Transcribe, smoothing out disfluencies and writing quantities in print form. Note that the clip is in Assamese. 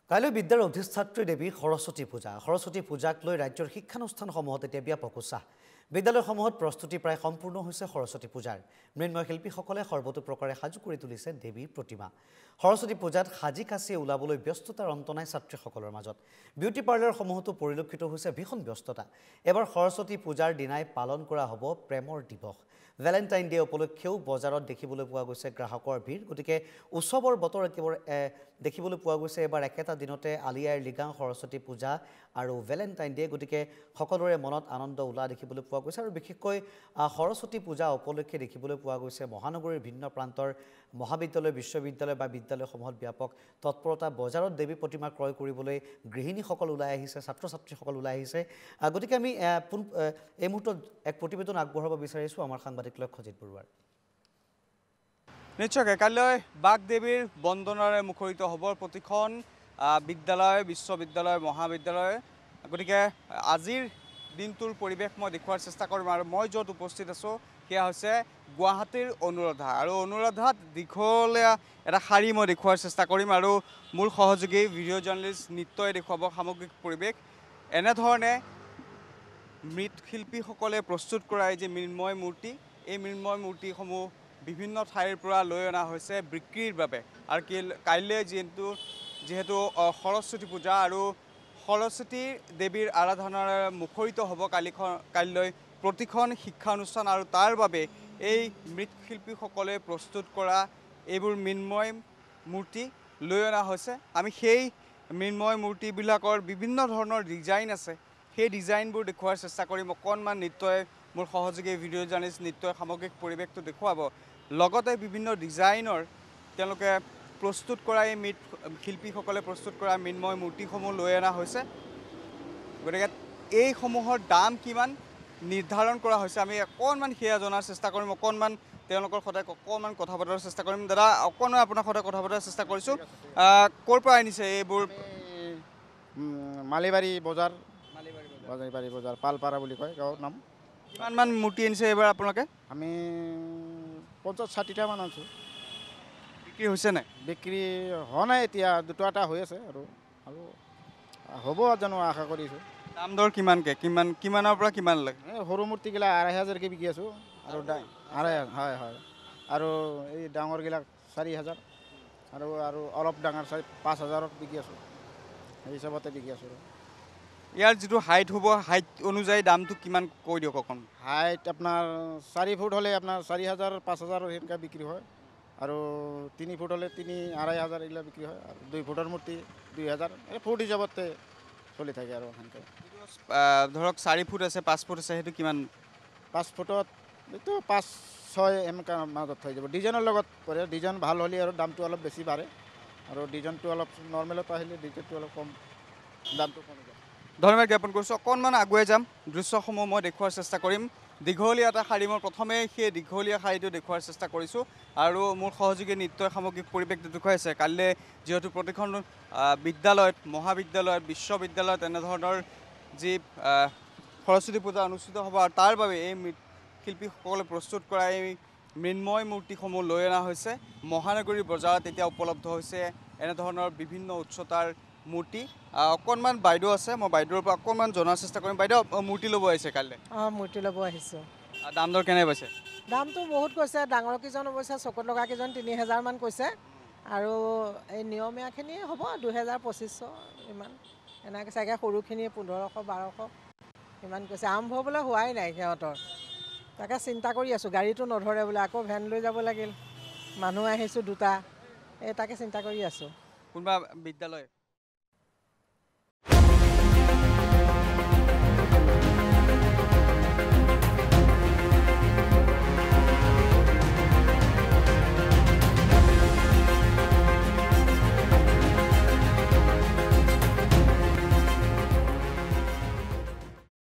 কাইলৈ বিদ্যাৰ অধিষ্ঠাত্ৰী দেৱী সৰস্বতী পূজা। সৰস্বতী পূজাক লৈ ৰাজ্যৰ শিক্ষানুষ্ঠানসমূহত এতিয়া ব্যাপক উৎসাহ। বিদ্যালয়সমূহত প্ৰস্তুতি প্ৰায় সম্পূৰ্ণ হৈছে সৰস্বতী পূজাৰ। মৃন্ময় শিল্পীসকলে সৰ্বতোপ্ৰকাৰে সাজু কৰি তুলিছে দেৱীৰ প্ৰতিমা। সৰস্বতী পূজাত সাজি কাচিয়ে ওলাবলৈ ব্যস্ততাৰ অন্ত নাই ছাত্ৰীসকলৰ মাজত। বিউটি পাৰ্লাৰসমূহতো পৰিলক্ষিত হৈছে ভীষণ ব্যস্ততা। এবাৰ সৰস্বতী পূজাৰ দিনাই পালন কৰা হ'ব প্ৰেমৰ দিৱস। ভেলেণ্টাইন ডে উপলক্ষেও বজাৰত দেখিবলৈ পোৱা গৈছে গ্ৰাহকৰ ভিৰ। গতিকে উৎসৱৰ বতৰ একেবাৰে দেখিবলৈ পোৱা গৈছে এবাৰ একেটা দিনতে আলি আই লৃগাং সৰস্বতী পূজা আৰু ভেলেণ্টাইন ডে। গতিকে সকলোৰে মনত আনন্দ উল্লাহ দেখিবলৈ পোৱা গৈছে আৰু বিশেষকৈ সৰস্বতী পূজা উপলক্ষে দেখিবলৈ পোৱা গৈছে মহানগৰীৰ ভিন্ন প্ৰান্তৰ মহাবিদ্যালয় বিশ্ববিদ্যালয় বা বিদ্যালয়সমূহত ব্যাপক তৎপৰতা। বজাৰত দেৱী প্ৰতিমা ক্ৰয় কৰিবলৈ গৃহিণীসকল ওলাই আহিছে, ছাত্ৰ ছাত্ৰীসকল ওলাই আহিছে। গতিকে আমি এই মুহূৰ্তত এক প্ৰতিবেদন আগবঢ়াব বিচাৰিছোঁ আমাৰ সাংবাদিক লক্ষ্যজিৎ বৰুৱাৰ। নিশ্চয়কৈ কাইলৈ বাগ দেৱীৰ বন্দনাৰে মুখৰিত হ'ব প্ৰতিখন বিদ্যালয় বিশ্ববিদ্যালয় মহাবিদ্যালয়। গতিকে আজিৰ দিনটোৰ পৰিৱেশ মই দেখুৱাৰ চেষ্টা কৰিম আৰু মই য'ত উপস্থিত আছোঁ সেয়া হৈছে গুৱাহাটীৰ অনুৰাধা। আৰু অনুৰাধাত দীঘলীয়া এটা শাৰী মই দেখুৱাৰ চেষ্টা কৰিম আৰু মোৰ সহযোগী ভিডিঅ' জাৰ্নেলিষ্ট নিত্যই দেখুৱাব সামগ্ৰিক পৰিৱেশ। এনেধৰণে মৃৎশিল্পীসকলে প্ৰস্তুত কৰা এই যে মৃন্ময় মূৰ্তি, এই মৃন্ময় মূৰ্তিসমূহ বিভিন্ন ঠাইৰ পৰা লৈ অনা হৈছে বিক্ৰীৰ বাবে। আৰু কাইলৈ যিহেতু সৰস্বতী পূজা আৰু সৰস্বতী দেৱীৰ আৰাধনাৰে মুখৰিত হ'ব কাইলৈ প্ৰতিখন শিক্ষানুষ্ঠান আৰু তাৰ বাবে এই মৃৎশিল্পীসকলে প্ৰস্তুত কৰা এইবোৰ মৃন্ময় মূৰ্তি লৈ অনা হৈছে। আমি সেই মৃন্ময় মূৰ্তিবিলাকৰ বিভিন্ন ধৰণৰ ডিজাইন আছে, সেই ডিজাইনবোৰ দেখুৱাৰ চেষ্টা কৰিম। অকণমান নিত্যই মোৰ সহযোগী ভিডিঅ' জাৰ্নেলিষ্ট নিত্যই সামগ্ৰিক পৰিৱেশটো দেখুৱাব। লগতে বিভিন্ন ডিজাইনৰ তেওঁলোকে প্ৰস্তুত কৰা এই মৃৎশিল্পীসকলে প্ৰস্তুত কৰা মৃন্ময় মূৰ্তিসমূহ লৈ অনা হৈছে। গতিকে এইসমূহৰ দাম কিমান নিৰ্ধাৰণ কৰা হৈছে আমি অকণমান সেয়া জনাৰ চেষ্টা কৰিম। অকণমান তেওঁলোকৰ সৈতে অকণমান কথা পতাৰ চেষ্টা কৰিম। দাদা, অকণমান আপোনাৰ সৈতে কথা পতাৰ চেষ্টা কৰিছোঁ। ক'ৰ পৰা আনিছে এইবোৰ? মালিবাৰী বজাৰ, পালপাৰা বুলি কয় গাঁৱৰ নাম। কিমানমান মূৰ্তি আনিছে এইবাৰ আপোনালোকে? আমি 50-60টামান আনিছোঁ। বিক্ৰী হৈছে নাই? বিক্ৰী হোৱা নাই, এতিয়া দুটা এটা হৈ আছে আৰু হ'ব জানো আশা কৰিছোঁ। দাম দৰ কিমানকৈ কিমানৰ পৰা কিমান লাগে? এই সৰু মূৰ্তিগিলা 2500কৈ বিকি আছোঁ আৰু হয় হয় আৰু এই ডাঙৰগিলাক 4000 আৰু অলপ ডাঙৰ 5000ত বিকি আছোঁ। সেই হিচাপতে বিকি আছোঁ। ইয়াৰ যিটো হাইট হ'ব, হাইট অনুযায়ী দামটো কিমান কৈ দিয়ক অকণ। হাইট আপোনাৰ 4 ফুট হ'লে আপোনাৰ 4000 5000 সেনেকৈ বিক্ৰী হয় আৰু 3 ফুট হ'লে 3-2500 এইগিলা বিক্ৰী হয় আৰু 2 ফুটৰ মূৰ্তি 2000। এই ফুট হিচাপতে চলি থাকে আৰু সেনেকৈ। ধৰক 4 ফুট আছে 5 ফুট আছে, সেইটো কিমান? 5 ফুটত এইটো 5-6 এনেকুৱা মাজত হৈ যাব। ডিজাইনৰ লগত পৰে, ডিজাইন ভাল হ'লে আৰু দামটো অলপ বেছি বাঢ়ে আৰু ডিজাইনটো অলপ নৰ্মেলত আহিলে ডিজাইনটো অলপ কম, দামটো কমি যায়। ধন্যবাদ জ্ঞাপন কৰিছোঁ। অকণমান আগুৱাই যাম, দৃশ্যসমূহ মই দেখুৱাৰ চেষ্টা কৰিম। দীঘলীয়া এটা শাৰী, মই প্ৰথমেই সেই দীঘলীয়া শাৰীটো দেখুৱাৰ চেষ্টা কৰিছোঁ আৰু মোৰ সহযোগী নিত্যই সামগ্ৰিক পৰিৱেশটো দেখুৱাইছে। কাইলৈ যিহেতু প্ৰতিখন বিদ্যালয়ত মহাবিদ্যালয়ত বিশ্ববিদ্যালয়ত এনেধৰণৰ যি সৰস্বতী পূজা অনুষ্ঠিত হ'ব আৰু তাৰ বাবে এই মৃৎশিল্পীসকলে প্ৰস্তুত কৰা এই মৃন্ময় মূৰ্তিসমূহ লৈ অনা হৈছে। মহানগৰীৰ বজাৰত এতিয়া উপলব্ধ হৈছে এনেধৰণৰ বিভিন্ন উচ্চতাৰ মূৰ্তি। অকণমান বাইদেউ আছে, মই বাইদেউৰ পৰা অকণমান জনাৰ চেষ্টা কৰিম। বাইদেউ, মূৰ্তি ল'ব আহিছে কাইলৈ? মূৰ্তি ল'ব আহিছোঁ। দাম দৰ কেনে পাইছে? দামটো বহুত কৈছে। ডাঙৰ কেইজন অৱশ্যে চকুত লগা কেইজন 3000মান কৈছে আৰু এই নিয়মীয়াখিনি হ'ব 2000-2500 ইমান এনেকৈ চাগে। সৰুখিনিয়ে 1500-1200 ইমান কৈছে। আৰম্ভ বোলে হোৱাই নাই সিহঁতৰ, তাকে চিন্তা কৰি আছোঁ। গাড়ীটো নধৰে বোলে, আকৌ ভেন লৈ যাব লাগিল। মানুহ আহিছোঁ দুটা, তাকে চিন্তা কৰি আছোঁ। কোনোবা বিদ্যালয়